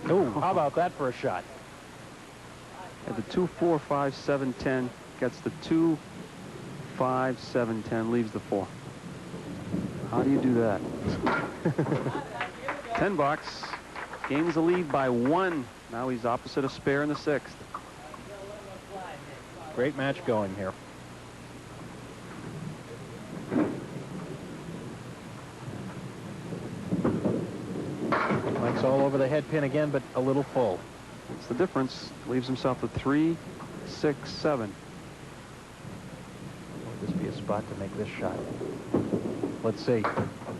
Oh, how about that for a shot? At the 2, 4, 5, 7, 10. Gets the 2, 5, 7, 10. Leaves the 4. How do you do that? 10 bucks. Gains the lead by 1. Now he's opposite a spare in the 6th. Great match going here. Mike's all over the head pin again, but a little full. That's the difference. Leaves himself a 3, 6, 7. Would this be a spot to make this shot? Let's see.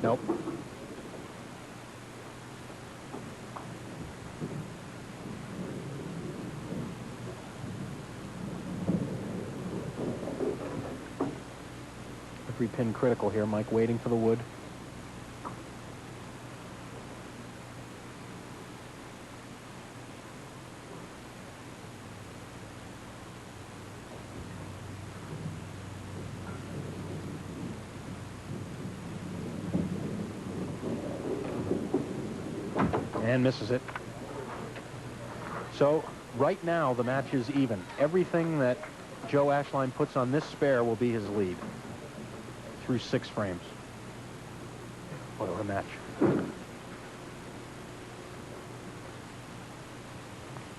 Nope. Every pin critical here. Mike waiting for the wood. And misses it. So right now the match is even. Everything that Joe Ashline puts on this spare will be his lead through 6 frames. What a match.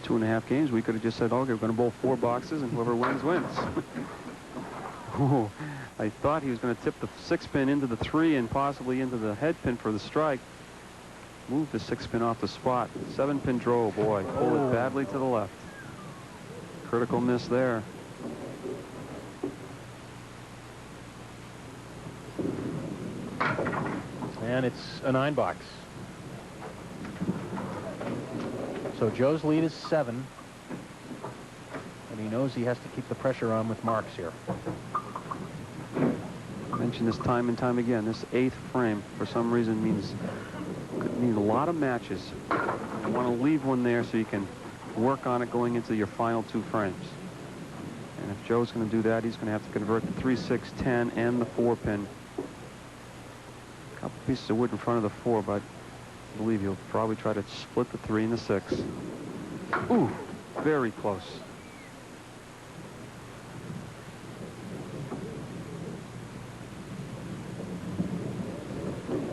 2.5 games. We could have just said, okay, we're going to bowl 4 boxes and whoever wins, wins. Ooh, I thought he was going to tip the 6-pin into the 3 and possibly into the head pin for the strike. Move the 6-pin off the spot. 7-pin draw, boy. Pull it badly to the left. Critical miss there. And it's a 9 box. So Joe's lead is 7. And he knows he has to keep the pressure on with marks here. I mentioned this time and time again. This 8th frame, for some reason, could mean a lot of matches. You want to leave one there so you can work on it going into your final 2 frames. And if Joe's going to do that, he's going to have to convert the 3, 6, 10 and the 4-pin. A couple pieces of wood in front of the 4, but I believe he'll probably try to split the 3 and the 6. Ooh, very close.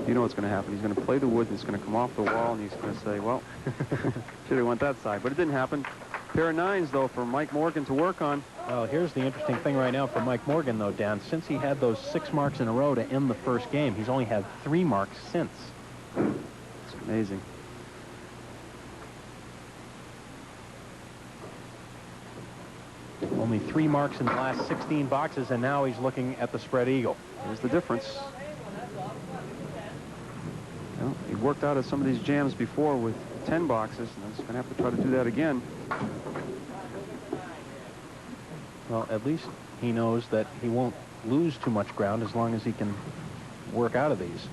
You know what's going to happen. He's going to play the wood, and it's going to come off the wall, and he's going to say, well, should have went that side. But it didn't happen. Pair of 9s, though, for Mike Morgan to work on. Well, here's the interesting thing right now for Mike Morgan, though, Dan. Since he had those 6 marks in a row to end the first game, he's only had 3 marks since. It's amazing. Only 3 marks in the last 16 boxes, and now he's looking at the spread eagle. There's the difference. Well, he worked out of some of these jams before with 10 boxes, and he's going to have to try to do that again. Well, at least he knows that he won't lose too much ground as long as he can work out of these.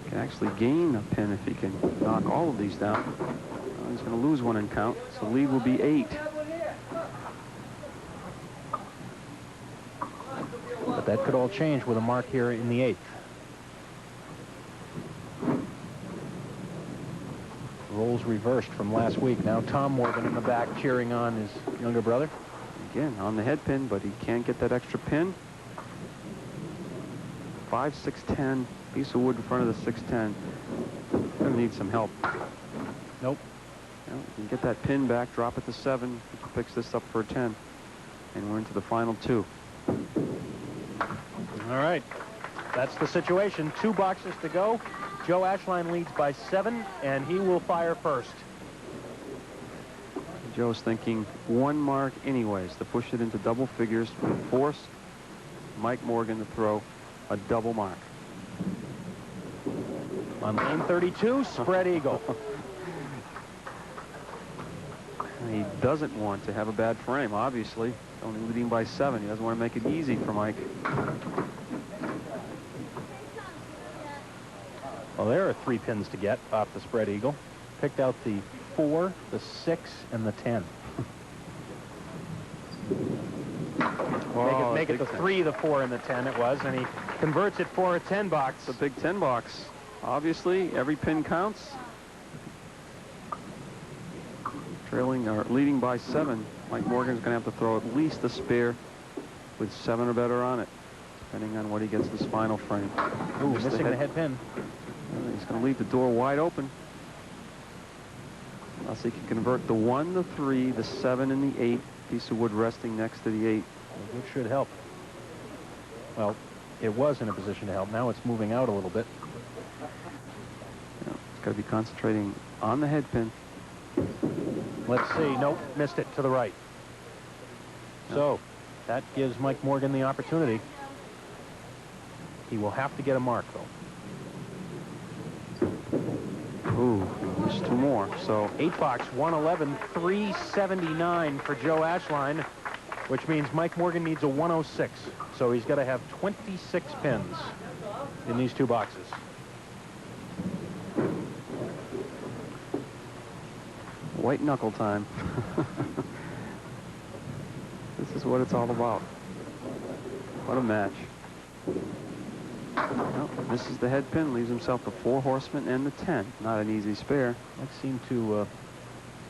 He can actually gain a pin if he can knock all of these down. He's going to lose 1 in count, so the lead will be 8. But that could all change with a mark here in the 8th. Roles reversed from last week. Now Tom Morgan in the back cheering on his younger brother. Again, on the head pin, but he can't get that extra pin. 5, 6, 10. Piece of wood in front of the 6-10. Gonna need some help. Nope. You can get that pin back, drop it to 7. He picks this up for a 10. And we're into the final 2. All right. That's the situation. 2 boxes to go. Joe Ashline leads by 7, and he will fire first. Joe's thinking 1 mark anyways to push it into double figures, force Mike Morgan to throw a double mark. On lane 32, spread eagle. He doesn't want to have a bad frame, obviously. Only leading by 7. He doesn't want to make it easy for Mike. Well, there are 3 pins to get off the spread eagle. Picked out the 4, the 6, and the 10. Oh, make it the 3, the 4, and the 10 it was, and he converts it for a 10 box. The big 10 box. Obviously, every pin counts. Trailing or leading by 7. Mike Morgan's going to have to throw at least a spare with 7 or better on it, depending on what he gets this final frame. Ooh, missing the head pin. He's going to leave the door wide open. Unless he can convert the 1, the 3, the 7, and the 8. Piece of wood resting next to the 8. It should help. Well, it was in a position to help. Now it's moving out a little bit. Yeah, it's got to be concentrating on the head pin. Let's see. Nope, missed it to the right. So that gives Mike Morgan the opportunity. He will have to get a mark, though. Ooh, there's 2 more. So 8 box, 111, 379 for Joe Ashline, which means Mike Morgan needs a 106. So he's got to have 26 pins in these 2 boxes. White knuckle time. This is what it's all about. What a match. Well, misses the head pin, leaves himself the 4 horsemen and the 10. Not an easy spare. Mike seemed to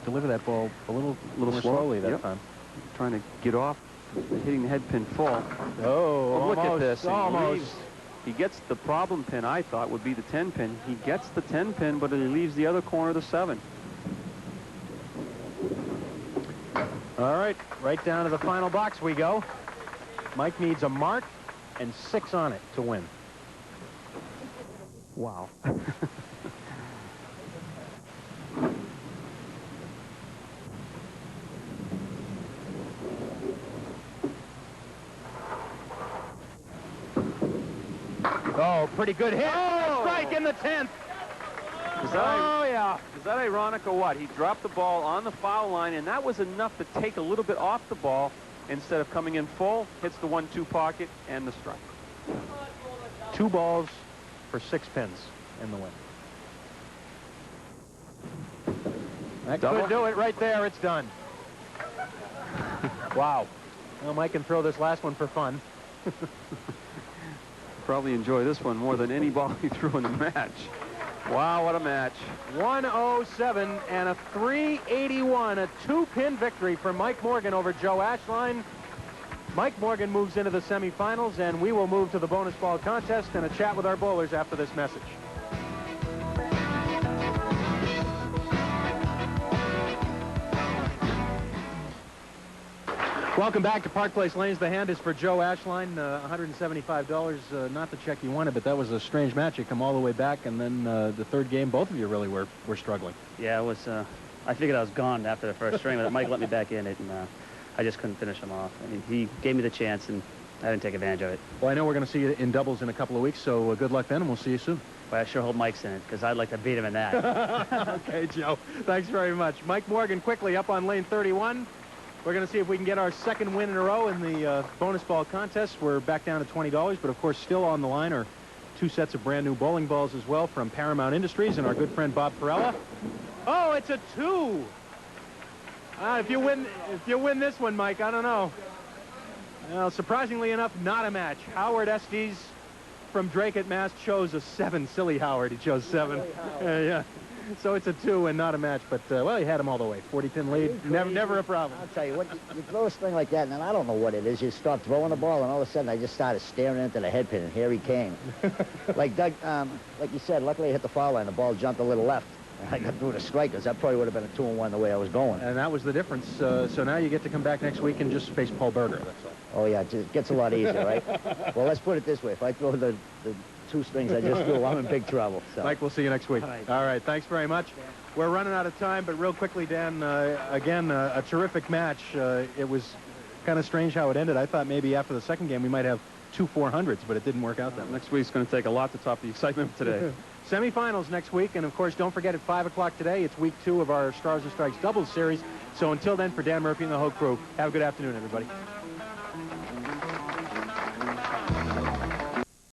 deliver that ball a little more slowly that time. Trying to get off, hitting the head pin full. Oh, look at this. Almost. He gets the problem pin, I thought, would be the 10 pin. He gets the 10 pin, but he leaves the other corner of the 7. All right down to the final box we go. Mike needs a mark and 6 on it to win. Wow. Oh, pretty good hit. Oh! Strike in the 10th. Yeah. Is that ironic or what? He dropped the ball on the foul line, and that was enough to take a little bit off the ball. Instead of coming in full, hits the 1-2 pocket and the strike. 2 balls for 6 pins in the win. That could do it right there. It's done. Wow. Well, Mike can throw this last one for fun. Probably enjoy this one more than any ball he threw in the match. Wow, what a match. 107 and a 381, a 2-pin victory for Mike Morgan over Joe Ashline. Mike Morgan moves into the semifinals, and we will move to the bonus ball contest and a chat with our bowlers after this message. Welcome back to Park Place Lanes. The hand is for Joe Ashline, $175, not the check you wanted, but that was a strange match. You come all the way back, and then the 3rd game, both of you really were struggling. Yeah, it was. I figured I was gone after the first string, but Mike let me back in it, and I just couldn't finish him off. I mean, he gave me the chance, and I didn't take advantage of it. Well, I know we're going to see you in doubles in a couple of weeks, so good luck then, and we'll see you soon. Well, I sure hope Mike's in it, because I'd like to beat him in that. Okay, Joe. Thanks very much. Mike Morgan quickly up on lane 31. We're going to see if we can get our 2nd win in a row in the bonus ball contest. We're back down to $20, but of course still on the line are 2 sets of brand new bowling balls as well from Paramount Industries and our good friend Bob Perella. Oh, it's a 2. If you win this one, Mike, I don't know. Well, surprisingly enough, not a match. Howard Estes from Drake at Mass chose a 7. Silly Howard. He chose 7. Yeah. So it's a 2 and not a match, but well, he had him all the way. 40-pin lead, never a problem. I'll tell you what, you throw a string like that, and then I don't know what it is. You start throwing the ball, and all of a sudden I just started staring into the head pin, and here he came. Like Doug, like you said, luckily I hit the foul line. The ball jumped a little left. I got through the strikers. That probably would have been a 2-1 the way I was going. And that was the difference. So now you get to come back next week and just face Paul Berger. That's all. Oh yeah, it gets a lot easier, right? Well, let's put it this way: if I throw the 2 strings I just threw, I'm in big trouble. So. Mike, we'll see you next week. All right, thanks very much. We're running out of time, but real quickly, Dan, again, a terrific match. It was kind of strange how it ended. I thought maybe after the 2nd game we might have 2 400s, but it didn't work out that way. Next week's going to take a lot to top the excitement of today. Semifinals next week, and of course, don't forget at 5 o'clock today, it's week 2 of our Stars and Strikes doubles series. So until then, for Dan Murphy and the whole crew, have a good afternoon, everybody.